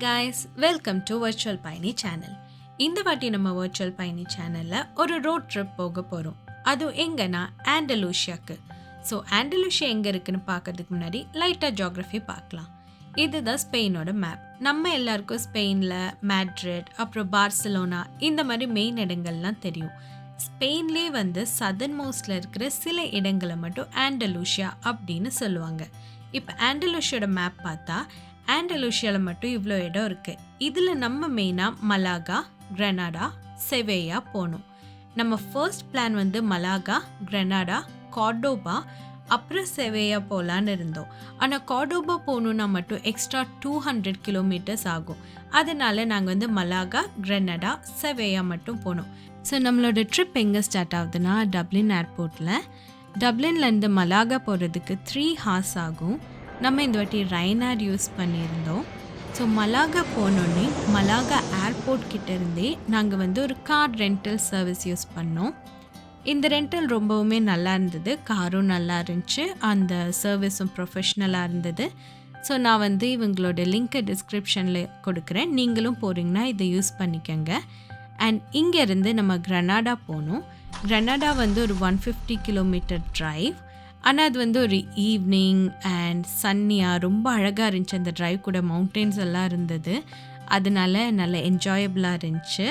guys, welcome to Virtual Payani channel. இந்த வாட்டி நம்ம Virtual Payani channelல ஒரு ரோட் ட்ரிப் போக போறோம். அது எங்கன்னா ஆண்டலூசியாக்கு. ஸோ ஆண்டலூசியா எங்க இருக்குன்னு பார்க்கறதுக்கு முன்னாடி லைட்டா ஜியோகிராஃபி பார்க்கலாம். இதுதான் ஸ்பெயினோட மேப். நம்ம எல்லாருக்கும் ஸ்பெயின்ல மேட்ரிட், அப்புறம் பார்சிலோனா இந்த மாதிரி மெயின் இடங்கள்லாம் தெரியும். ஸ்பெயின்லேயே வந்து சதர்ன் மோஸ்ட்ல இருக்கிற சில இடங்களை மட்டும் ஆண்டலூசியா அப்படின்னு சொல்லுவாங்க. இப்போ ஆண்டலூசியோட மேப் பார்த்தா ஆண்டலூசியாவில் மட்டும் இவ்வளோ இடம் இருக்குது. இதில் நம்ம மெயினாக மலாகா, கிரனாடா, செவேயா போகணும். நம்ம ஃபர்ஸ்ட் பிளான் வந்து மலாகா, கிரனாடா, கார்டோபா, அப்புறம் செவேயா போகலான்னு இருந்தோம். ஆனால் கார்டோபா போகணுன்னா மட்டும் எக்ஸ்ட்ரா 200 கிலோமீட்டர்ஸ் ஆகும். அதனால நாங்கள் வந்து மலாகா, கிரனாடா, செவேயா மட்டும் போனோம். ஸோ நம்மளோட ட்ரிப் எங்கே ஸ்டார்ட் ஆகுதுன்னா டப்ளின் ஏர்போர்ட்டில். டப்ளின்லேருந்து மலாகா போகிறதுக்கு 3 hours ஆகும். நம்ம இந்த வாட்டி ரைனார் யூஸ் பண்ணியிருந்தோம். ஸோ மலாகா போனோடனே மலாகா ஏர்போர்ட் கிட்டேருந்தே நாங்கள் வந்து ஒரு கார் ரெண்டல் சர்வீஸ் யூஸ் பண்ணோம். இந்த ரெண்டல் ரொம்பவுமே நல்லா இருந்தது. காரும் நல்லா இருந்துச்சு, அந்த சர்வீஸும் ப்ரொஃபஷ்னலாக இருந்தது. ஸோ நான் வந்து இவங்களோட லிங்க்கை டிஸ்கிரிப்ஷனில் கொடுக்குறேன். நீங்களும் போகிறீங்கன்னா இதை யூஸ் பண்ணிக்கோங்க. அண்ட் இங்கேருந்து நம்ம கிரனாடா போகணும். கிரனாடா வந்து ஒரு 150 கிலோமீட்டர் ட்ரைவ். ஆனால் அது வந்து ஒரு ஈவினிங் அண்ட் சன்னியாக ரொம்ப அழகாக இருந்துச்சு. அந்த ட்ரைவ் கூட மவுண்டெயின்ஸ் எல்லாம் இருந்தது, அதனால நல்ல என்ஜாயபிளாக இருந்துச்சு.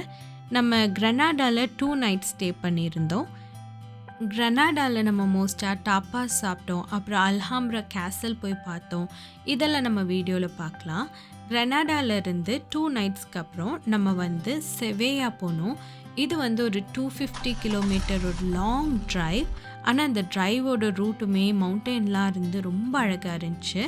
நம்ம கிரனாடாவில் 2 nights ஸ்டே பண்ணியிருந்தோம். கிரனாடாவில் நம்ம மோஸ்ட்டாக டாப்பாஸ் சாப்பிட்டோம், அப்புறம் அல்ஹாம்ப்ரா கேசல் போய் பார்த்தோம். இதெல்லாம் நம்ம வீடியோவில் பார்க்கலாம். கிரனாடாவிலேருந்து 2 nightsக்கு அப்புறம் நம்ம வந்து செவேயா போனோம். இது வந்து ஒரு 250 கிலோமீட்டர் ஒரு லாங் ட்ரைவ். ஆனால் அந்த ட்ரைவோட ரூட்டுமே மவுண்டெயின்லாம் இருந்து ரொம்ப அழகாக இருந்துச்சு.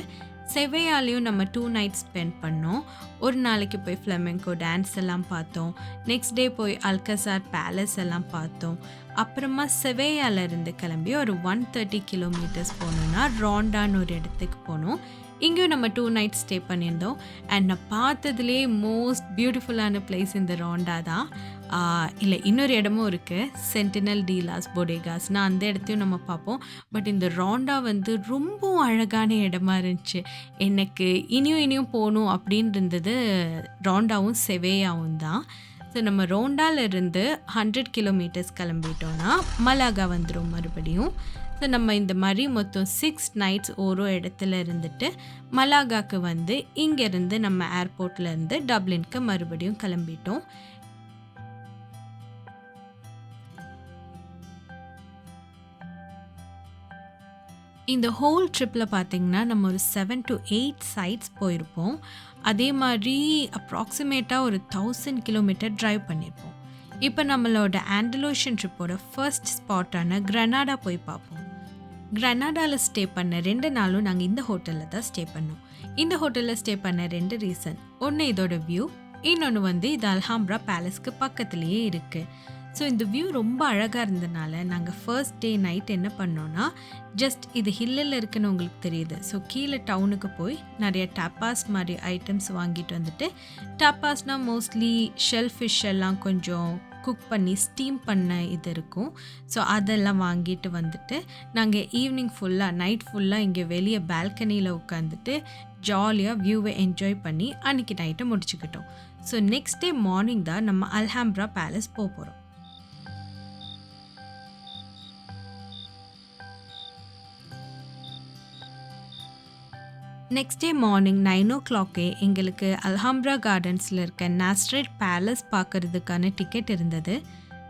செவேயாலையும் நம்ம 2 nights ஸ்பெண்ட் பண்ணோம். ஒரு நாளைக்கு போய் ஃப்ளமெங்கோ டான்ஸ் எல்லாம் பார்த்தோம். நெக்ஸ்ட் டே போய் அல்கசார் பேலஸ் எல்லாம் பார்த்தோம். அப்புறமா செவேயாவிலேருந்து கிளம்பி ஒரு 130 கிலோமீட்டர்ஸ் போனோன்னா ராண்டான்னு ஒரு இடத்துக்கு போனோம். இங்கேயும் நம்ம 2 nights ஸ்டே பண்ணியிருந்தோம். அண்ட் நான் பார்த்ததுலேயே மோஸ்ட் பியூட்டிஃபுல்லான பிளேஸ் இந்த ராண்டா தான். இல்லை, இன்னொரு இடமும் இருக்குது, சென்டினல் டி லாஸ் பொடேகாஸ். அந்த இடத்தையும் நம்ம பார்ப்போம். பட் இந்த ராண்டா வந்து ரொம்பவும் அழகான இடமா இருந்துச்சு. எனக்கு இனியும் போகணும் அப்படின்னு இருந்தது. ராண்டாவும் செவேயாவும் தான். ஸோ நம்ம ரோண்டாவிலிருந்து 100 கிலோமீட்டர்ஸ் கிளம்பிட்டோன்னா மலாகா வந்துடும் மறுபடியும். ஸோ நம்ம இந்த மாதிரி மொத்தம் 6 nights ஒரு இடத்துல இருந்துட்டு மலாகாவுக்கு வந்து இங்கேருந்து நம்ம ஏர்போர்ட்லேருந்து டப்ளினுக்கு மறுபடியும் கிளம்பிட்டோம். இந்த ஹோல் ட்ரிப்பில் பார்த்திங்கன்னா நம்ம ஒரு 7 to 8 sites போயிருப்போம். அதே மாதிரி அப்ராக்சிமேட்டாக ஒரு 1000 கிலோமீட்டர் ட்ரைவ் பண்ணியிருப்போம். இப்போ நம்மளோட ஆண்டலூசியன் ட்ரிப்போட ஃபர்ஸ்ட் ஸ்பாட்டான கிரனாடா போய் பார்ப்போம். கிரனாடாவில் ஸ்டே பண்ண 2 நாளும் நாங்கள் இந்த ஹோட்டலில் தான் ஸ்டே பண்ணோம். இந்த ஹோட்டலில் ஸ்டே பண்ண 2 ரீசன். ஒன்று இதோட வியூ, இன்னொன்று வந்து இது அல்ஹாம்ப்ரா பேலஸ்க்கு பக்கத்துலேயே இருக்குது. ஸோ இந்த வியூ ரொம்ப அழகாக இருந்தனால நாங்கள் ஃபர்ஸ்ட் டே நைட் என்ன பண்ணோன்னா, ஜஸ்ட் இது ஹில்லில் இருக்குன்னு உங்களுக்கு தெரியுது. ஸோ கீழே டவுனுக்கு போய் நிறைய டாப்பாஸ் மாதிரி ஐட்டம்ஸ் வாங்கிட்டு வந்துட்டு, டாப்பாஸ்னால் மோஸ்ட்லி ஷெல் ஃபிஷ் எல்லாம் கொஞ்சம் குக் பண்ணி ஸ்டீம் பண்ண இது இருக்கும். ஸோ அதெல்லாம் வாங்கிட்டு வந்துட்டு நாங்கள் ஈவினிங் ஃபுல்லாக நைட் ஃபுல்லாக இங்கே வெளியே பால்கனியில் உட்காந்துட்டு ஜாலியாக வியூவை என்ஜாய் பண்ணி அன்றைக்கி நைட்டை முடிச்சுக்கிட்டோம். ஸோ நெக்ஸ்ட் டே மார்னிங் தான் நம்ம அல்ஹாம்ப்ரா பேலஸ் போகிறோம். நெக்ஸ்ட் டே மார்னிங் 9 o'clock எங்களுக்கு அல்ஹாம்ப்ரா கார்டன்ஸில் இருக்க நாஸ்ரிட் பேலஸ் பார்க்குறதுக்கான டிக்கெட் இருந்தது.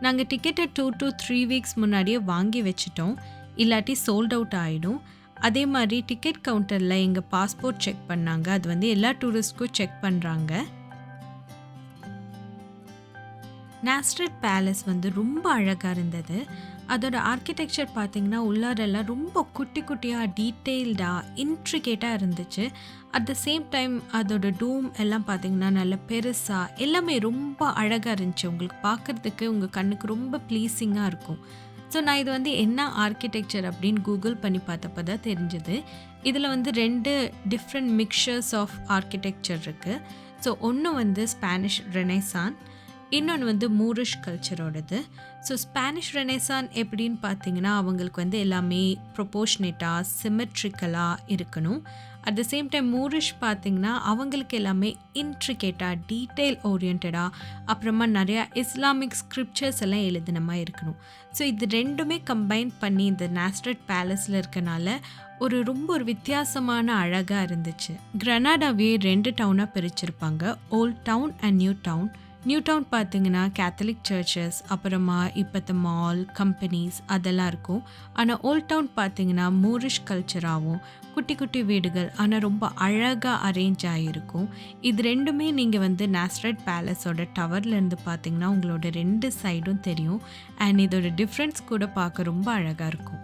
நாங்கள் டிக்கெட்டை 2 to 3 weeks முன்னாடியே வாங்கி வச்சுட்டோம், இல்லாட்டி சோல்ட் அவுட் ஆகிடும். அதே மாதிரி டிக்கெட் கவுண்டரில் எங்கள் பாஸ்போர்ட் செக் பண்ணாங்க. அது வந்து எல்லா டூரிஸ்ட்க்கும் செக் பண்ணுறாங்க. நாஸ்ரிட் பேலஸ் வந்து ரொம்ப அழகாக இருந்தது. அதோட ஆர்கிடெக்சர் பார்த்திங்கன்னா உள்ளாரெல்லாம் ரொம்ப குட்டி குட்டியாக டீட்டெயில்டாக இன்ட்ரிகேட்டாக இருந்துச்சு. அட் த சேம் டைம் அதோட டூம் எல்லாம் பார்த்திங்கன்னா நல்ல பெருசாக எல்லாமே ரொம்ப அழகாக இருந்துச்சு. உங்களுக்கு பார்க்குறதுக்கு உங்கள் கண்ணுக்கு ரொம்ப ப்ளீஸிங்காக இருக்கும். ஸோ நான் இது வந்து என்ன ஆர்கிடெக்சர் அப்படின்னு கூகுள் பண்ணி பார்த்தப்போ தான் தெரிஞ்சது. இதில் வந்து 2 டிஃப்ரெண்ட் மிக்சர்ஸ் ஆஃப் ஆர்கிடெக்சர் இருக்குது. ஸோ ஒன்று வந்து ஸ்பானிஷ் ரெனைசான், இன்னொன்று வந்து மூரிஷ் கல்ச்சரோடது. ஸோ ஸ்பானிஷ் ரெனேசான் எப்படின்னு பார்த்தீங்கன்னா அவங்களுக்கு வந்து எல்லாமே ப்ரொபோர்ஷனேட்டாக சிமெட்ரிக்கலாக இருக்கணும். At the same time Moorish பார்த்திங்கன்னா அவங்களுக்கு எல்லாமே இன்ட்ரிகேட்டாக டீட்டெயில் ஓரியன்டாக அப்புறமா நிறையா இஸ்லாமிக் ஸ்கிரிப்சர்ஸ் எல்லாம் எழுதின மாதிரி இருக்கணும். ஸோ இது ரெண்டுமே கம்பைன் பண்ணி இந்த நாஸ்ரிட் பேலஸில் இருக்கனால ரொம்ப ஒரு வித்தியாசமான அழகாக இருந்துச்சு. கிரனாடாவே 2 டவுனாக பிரிச்சிருப்பாங்க, old town and new town. New town பார்த்திங்கன்னா கேத்தலிக் சர்ச்சஸ், அப்புறமா இப்போத்த மால், கம்பெனிஸ் அதெல்லாம் இருக்கும். ஆனால் ஓல்ட் டவுன் பார்த்திங்கன்னா மூரிஷ் கல்ச்சராகவும் குட்டி குட்டி வீடுகள் ஆனால் ரொம்ப அழகாக அரேஞ்ச் ஆகிருக்கும். இது ரெண்டுமே நீங்கள் நாஸ்ரிட் பேலஸோட டவர்லேருந்து பார்த்திங்கன்னா உங்களோட 2 சைடும் தெரியும். அண்ட் இதோட டிஃப்ரென்ஸ் கூட பார்க்க ரொம்ப அழகாக இருக்கும்.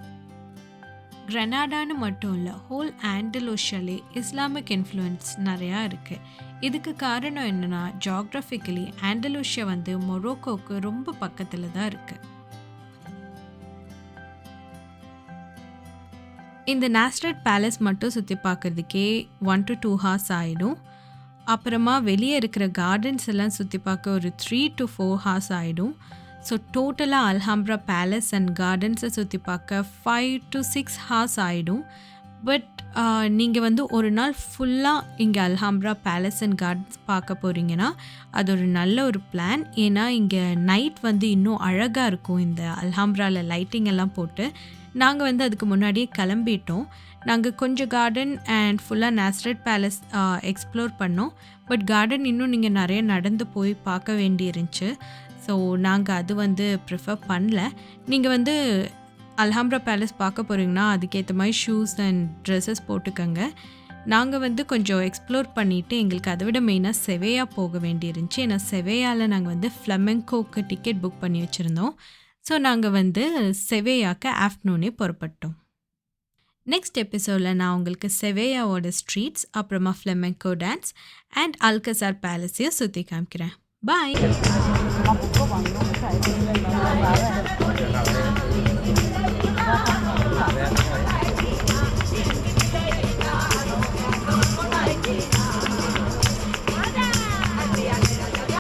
கிரனாடான்னு மட்டும் இல்லை, ஹோல் ஆண்டலூஷியாலே இஸ்லாமிக் இன்ஃப்ளூயன்ஸ் நிறையா இருக்குது. இதுக்கு காரணம் என்னென்னா, ஜியாகிரபிக்கலி ஆண்டலூசியா மொரோக்கோவுக்கு ரொம்ப பக்கத்தில் தான் இருக்குது. இந்த நாஸ்ரிட் பேலஸ் மட்டும் சுற்றி பார்க்குறதுக்கே 1 to 2 hours ஆகிடும். அப்புறமா வெளியே இருக்கிற கார்டன்ஸ் எல்லாம் சுற்றி பார்க்க ஒரு 3 to 4 hours ஆகிடும். ஸோ டோட்டலாக அல்ஹாம்ப்ரா பேலஸ் அண்ட் கார்டன்ஸை சுற்றி பார்க்க 5 to 6 hours ஆகிடும். பட் நீங்கள் ஒரு நாள் ஃபுல்லாக இங்கே அல்ஹாம்ப்ரா பேலஸ் அண்ட் கார்டன்ஸ் பார்க்க போகிறீங்கன்னா அது ஒரு நல்ல ஒரு பிளான். ஏன்னா இங்கே நைட் இன்னும் அழகாக இருக்கும். இந்த அல்ஹாம்ப்ராவில் லைட்டிங் எல்லாம் போட்டு நாங்கள் அதுக்கு முன்னாடியே கிளம்பிட்டோம். நாங்கள் கொஞ்சம் கார்டன் அண்ட் ஃபுல்லாக நாஸ்ரிட் பேலஸ் எக்ஸ்ப்ளோர் பண்ணோம். பட் கார்டன் இன்னும் நீங்கள் நிறைய நடந்து போய் பார்க்க வேண்டி இருந்துச்சு. ஸோ நாங்கள் அது ப்ரிஃபர் பண்ணல. நீங்கள் அல்ஹாம்ப்ரா பேலஸ் பார்க்க போகிறீங்கன்னா அதுக்கேற்ற மாதிரி ஷூஸ் அண்ட் ட்ரெஸ்ஸஸ் போட்டுக்கோங்க. நாங்கள் கொஞ்சம் எக்ஸ்ப்ளோர் பண்ணிவிட்டு எங்களுக்கு அதை விட மெயினாக செவேயா போக வேண்டி இருந்துச்சு. ஏன்னா செவேயாவில் நாங்கள் ஃப்ளமெங்கோக்கு டிக்கெட் புக் பண்ணி வச்சுருந்தோம். ஸோ நாங்கள் செவேயாவுக்கு ஆஃப்டர்நூனே புறப்பட்டோம். நெக்ஸ்ட் எபிசோடில் நான் உங்களுக்கு செவேயாவோட ஸ்ட்ரீட்ஸ், அப்புறமா ஃப்ளமெங்கோ டான்ஸ் அண்ட் அல்கசார் பேலஸையும் சுற்றி காமிக்கிறேன். பாய்.